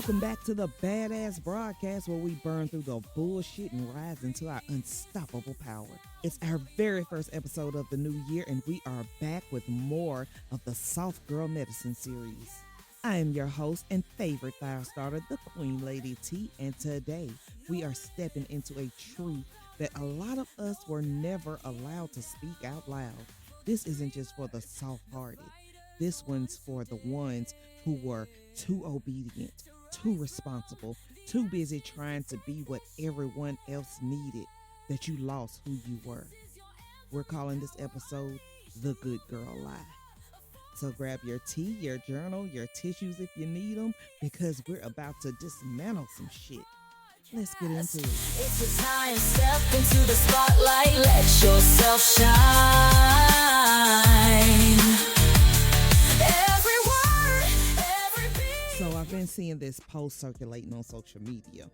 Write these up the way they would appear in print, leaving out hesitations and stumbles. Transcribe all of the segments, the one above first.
Welcome back to the Badass Broadcast, where we burn through the bullshit and rise into our unstoppable power. It's our very first episode of the new year, and we are back with more of the Soft Girl Medicine series. I am your host and favorite fire starter, the Queen Lady T, and today we are stepping into a truth that a lot of us were never allowed to speak out loud. This isn't just for the soft-hearted. This one's for the ones who were too obedient, too responsible, too busy trying to be what everyone else needed, that you lost who you were. We're calling this episode The Good Girl Lie. So grab your tea, your journal, your tissues if you need them, because we're about to dismantle some shit. Let's get into it. It's a time, step into the spotlight, let yourself shine. So I've been seeing this post circulating on social media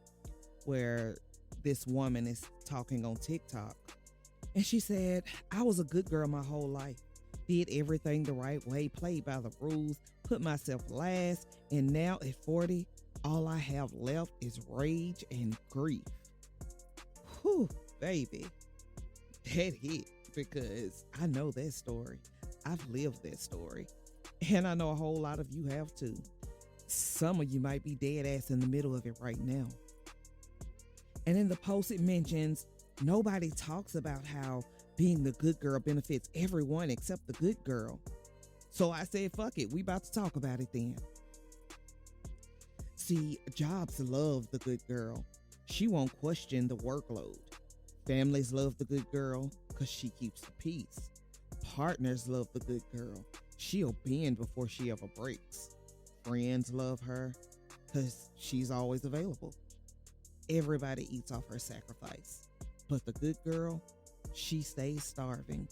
where this woman is talking on TikTok, and she said, I was a good girl my whole life, did everything the right way, played by the rules, put myself last, and now at 40, all I have left is rage and grief. Whew, baby, that hit, because I know that story. I've lived that story, and I know a whole lot of you have too. Some of you might be dead ass in the middle of it right now. And in the post it mentions nobody talks about how being the good girl benefits everyone except the good girl. So I said, fuck it, we about to talk about it then. See, jobs love the good girl. She won't question the workload. Families love the good girl because she keeps the peace. Partners love the good girl. She'll bend before she ever breaks. Friends love her because she's always available. Everybody eats off her sacrifice. But the good girl, she stays starving.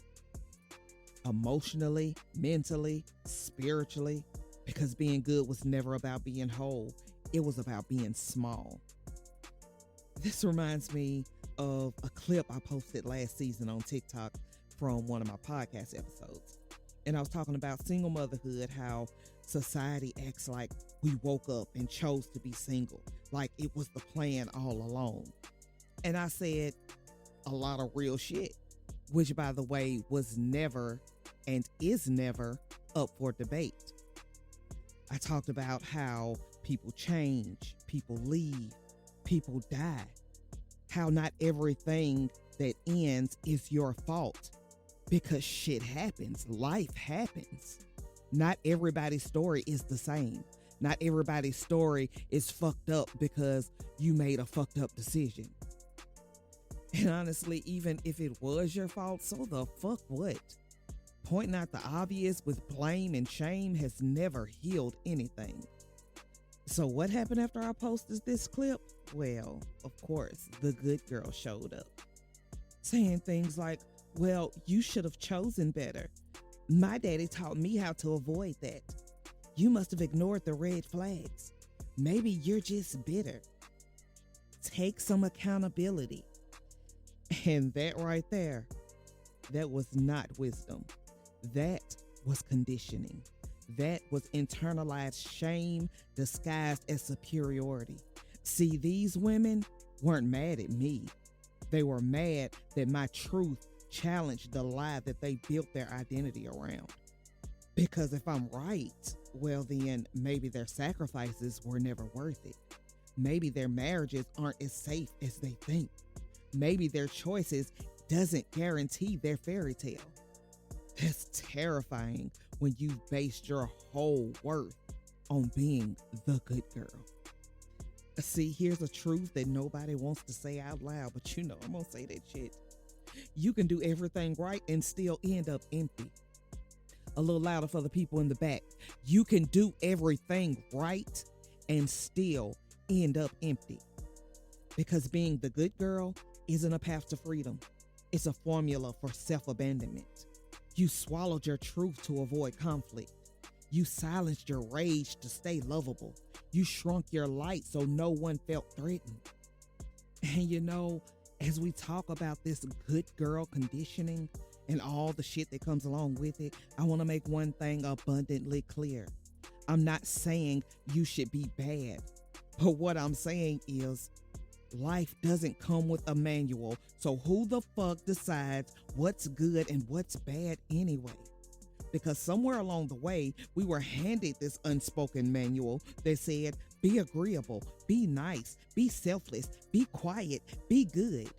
Emotionally, mentally, spiritually, because being good was never about being whole. It was about being small. This reminds me of a clip I posted last season on TikTok from one of my podcast episodes. And I was talking about single motherhood, how society acts like we woke up and chose to be single, like it was the plan all along. And I said a lot of real shit, which, by the way, was never and is never up for debate. I talked about how people change, people leave, people die, how not everything that ends is your fault, because shit happens, life happens. Not everybody's story is the same. Not everybody's story is fucked up because you made a fucked up decision. And honestly, even if it was your fault, so the fuck what? Pointing out the obvious with blame and shame has never healed anything. So what happened after I posted this clip? Well, of course, the good girl showed up, saying things like, well, you should have chosen better. My daddy taught me how to avoid that. You must have ignored the red flags. Maybe you're just bitter. Take some accountability. And that right there, that was not wisdom. That was conditioning. That was internalized shame disguised as superiority. See, these women weren't mad at me. They were mad that my truth challenged the lie that they built their identity around. Because if I'm right, well then maybe their sacrifices were never worth it. Maybe their marriages aren't as safe as they think. Maybe their choices doesn't guarantee their fairy tale. That's terrifying when you've based your whole worth on being the good girl. See, here's a truth that nobody wants to say out loud, but you know I'm gonna say that shit. You can do everything right and still end up empty. A little louder for the people in the back. You can do everything right and still end up empty. Because being the good girl isn't a path to freedom. It's a formula for self-abandonment. You swallowed your truth to avoid conflict. You silenced your rage to stay lovable. You shrunk your light so no one felt threatened. And you know, as we talk about this good girl conditioning and all the shit that comes along with it, I want to make one thing abundantly clear. I'm not saying you should be bad. But what I'm saying is, life doesn't come with a manual. So who the fuck decides what's good and what's bad anyway? Because somewhere along the way, we were handed this unspoken manual that said, be agreeable, be nice, be selfless, be quiet, be good.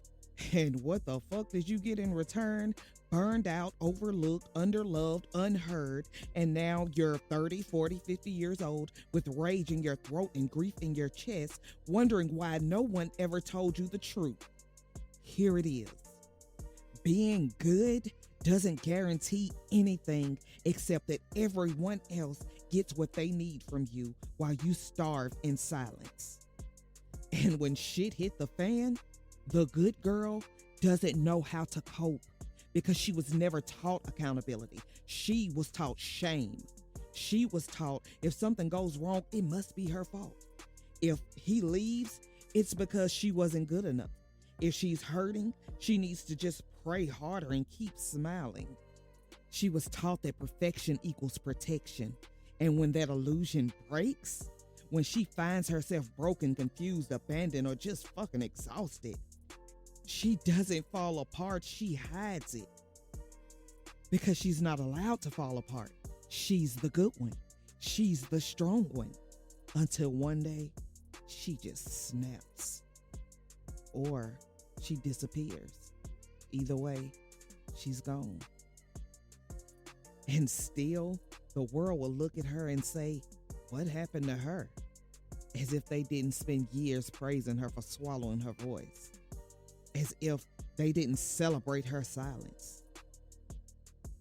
And what the fuck did you get in return? Burned out, overlooked, underloved, unheard, and now you're 30, 40, 50 years old with rage in your throat and grief in your chest, wondering why no one ever told you the truth. Here it is. Being good doesn't guarantee anything except that everyone else gets what they need from you while you starve in silence. And when shit hit the fan, the good girl doesn't know how to cope because she was never taught accountability. She was taught shame. She was taught if something goes wrong, it must be her fault. If he leaves, it's because she wasn't good enough. If she's hurting, she needs to just pray harder and keep smiling. She was taught that perfection equals protection. And when that illusion breaks, when she finds herself broken, confused, abandoned, or just fucking exhausted, she doesn't fall apart, she hides it. Because she's not allowed to fall apart. She's the good one. She's the strong one. Until one day, she just snaps. Or she disappears. Either way, she's gone. And still, the world will look at her and say, what happened to her? As if they didn't spend years praising her for swallowing her voice. As if they didn't celebrate her silence.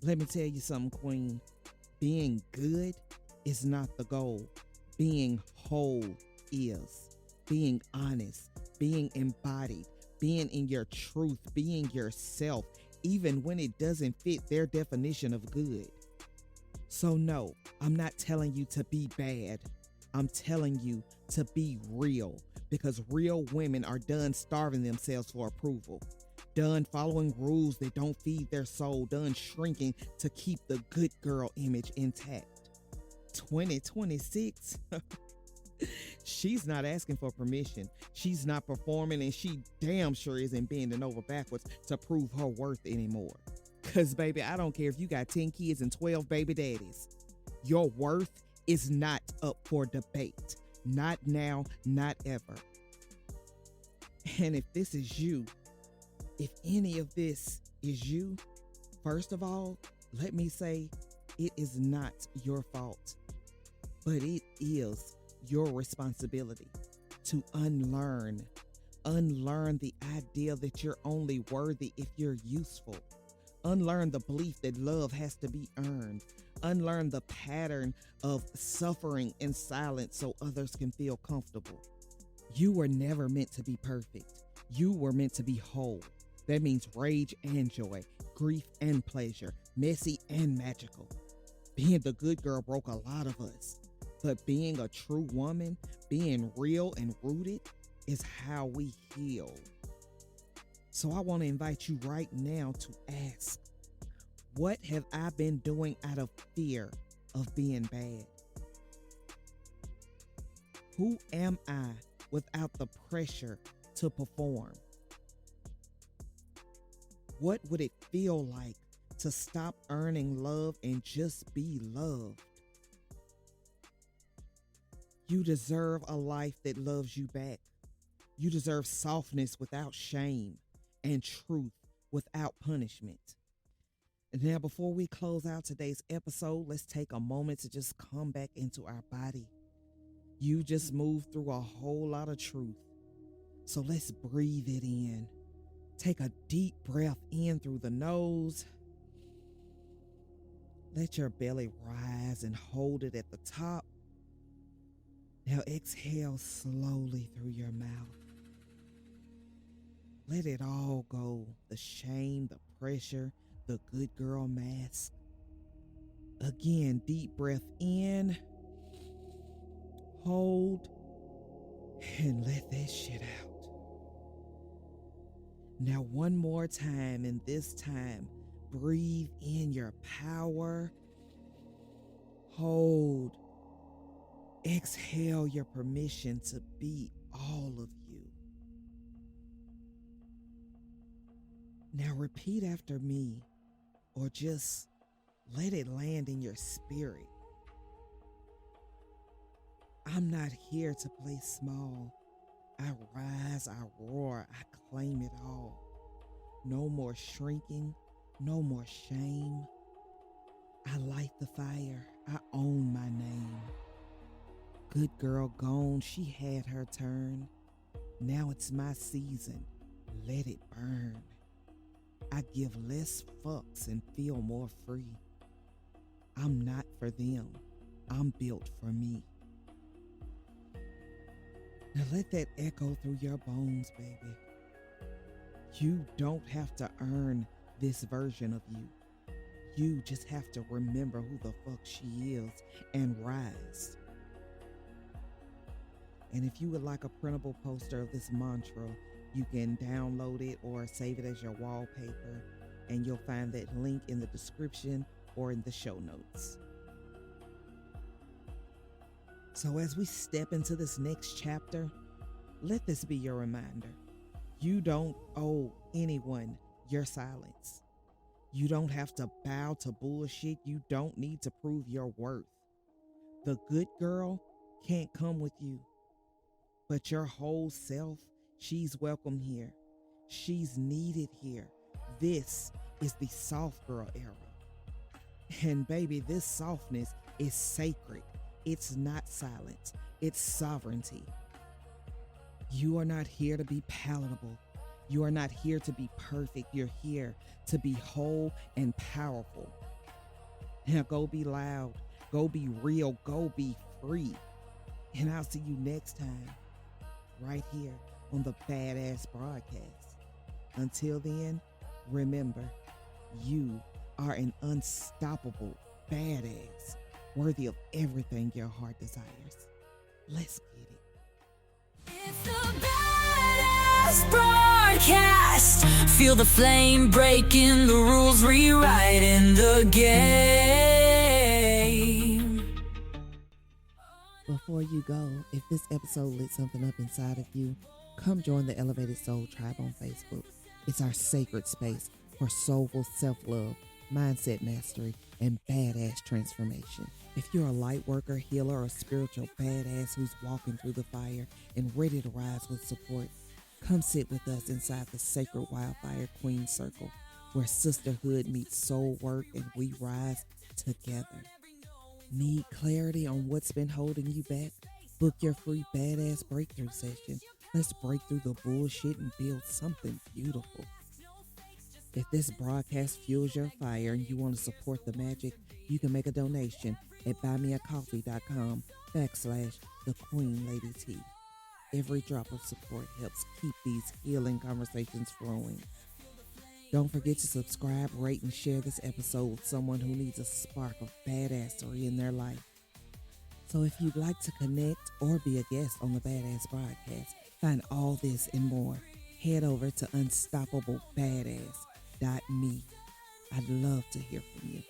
Let me tell you something, Queen. Being good is not the goal. Being whole is. Being honest. Being embodied. Being in your truth. Being yourself. Even when it doesn't fit their definition of good. So no, I'm not telling you to be bad. I'm telling you to be real. Because real women are done starving themselves for approval. Done following rules that don't feed their soul. Done shrinking to keep the good girl image intact. 2026? She's not asking for permission. She's not performing, and she damn sure isn't bending over backwards to prove her worth anymore. Cause baby, I don't care if you got 10 kids and 12 baby daddies. Your worth is not up for debate. Not now, not ever. And if this is you, if any of this is you, first of all, let me say it is not your fault, but it is your responsibility to unlearn the idea that you're only worthy if you're useful. Unlearn the belief that love has to be earned. Unlearn the pattern of suffering in silence so others can feel comfortable. You were never meant to be perfect. You were meant to be whole. That means rage and joy, grief and pleasure, messy and magical. Being the good girl broke a lot of us, but being a true woman, being real and rooted is how we heal. So I want to invite you right now to ask, what have I been doing out of fear of being bad? Who am I without the pressure to perform? What would it feel like to stop earning love and just be loved? You deserve a life that loves you back. You deserve softness without shame and truth without punishment. Now, before we close out today's episode, let's take a moment to just come back into our body. You just moved through a whole lot of truth. So let's breathe it in. Take a deep breath in through the nose. Let your belly rise and hold it at the top. Now exhale slowly through your mouth. Let it all go. The shame, the pressure, the good girl mask. Again, deep breath in. Hold. And let that shit out. Now one more time, and this time, breathe in your power. Hold. Exhale your permission to be all of you. Now repeat after me, or just let it land in your spirit. I'm not here to play small. I rise, I roar, I claim it all. No more shrinking, no more shame. I light the fire, I own my name. Good girl gone, she had her turn. Now it's my season, let it burn. I give less fucks and feel more free. I'm not for them, I'm built for me. Now let that echo through your bones, baby. You don't have to earn this version of you. You just have to remember who the fuck she is and rise. And if you would like a printable poster of this mantra, you can download it or save it as your wallpaper, and you'll find that link in the description or in the show notes. So as we step into this next chapter, let this be your reminder. You don't owe anyone your silence. You don't have to bow to bullshit. You don't need to prove your worth. The good girl can't come with you, but your whole self, she's welcome here. She's needed here. This is the soft girl era. And baby, this softness is sacred. It's not silence. It's sovereignty. You are not here to be palatable. You are not here to be perfect. You're here to be whole and powerful. Now go be loud. Go be real. Go be free. And I'll see you next time, right here on the Badass Broadcast. Until then, remember, you are an unstoppable badass, worthy of everything your heart desires. Let's get it. It's the Badass Broadcast. Feel the flame breaking the rules, rewriting the game. Before you go, if this episode lit something up inside of you, come join the Elevated Soul Tribe on Facebook. It's our sacred space for soulful self-love, mindset mastery, and badass transformation. If you're a light worker, healer, or spiritual badass who's walking through the fire and ready to rise with support, come sit with us inside the Sacred Wildfire Queen Circle, where sisterhood meets soul work and we rise together. Need clarity on what's been holding you back? Book your free badass breakthrough session. Let's break through the bullshit and build something beautiful. If this broadcast fuels your fire and you want to support the magic, you can make a donation at buymeacoffee.com/thequeenladyt. Every drop of support helps keep these healing conversations flowing. Don't forget to subscribe, rate, and share this episode with someone who needs a spark of badassery in their life. So if you'd like to connect or be a guest on the Badass Broadcast, find all this and more. Head over to unstoppablepadass.me. I'd love to hear from you.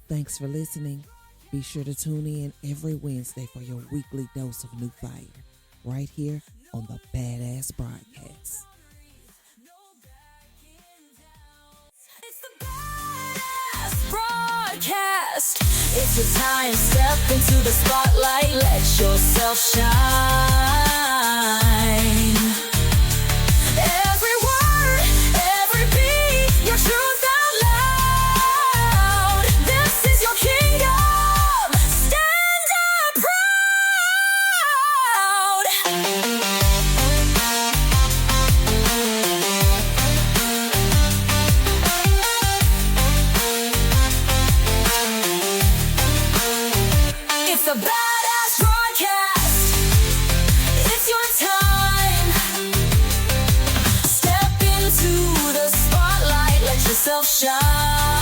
Thanks for listening. Be sure to tune in every Wednesday for your weekly dose of new fire, right here on the Badass Broadcast. It's the Badass Broadcast. It's your time, step into the spotlight, let yourself shine. Every word, every beat, your truth out loud. This is your kingdom, stand up proud. It's a Badass Broadcast. It's your time. Step into the spotlight, let yourself shine.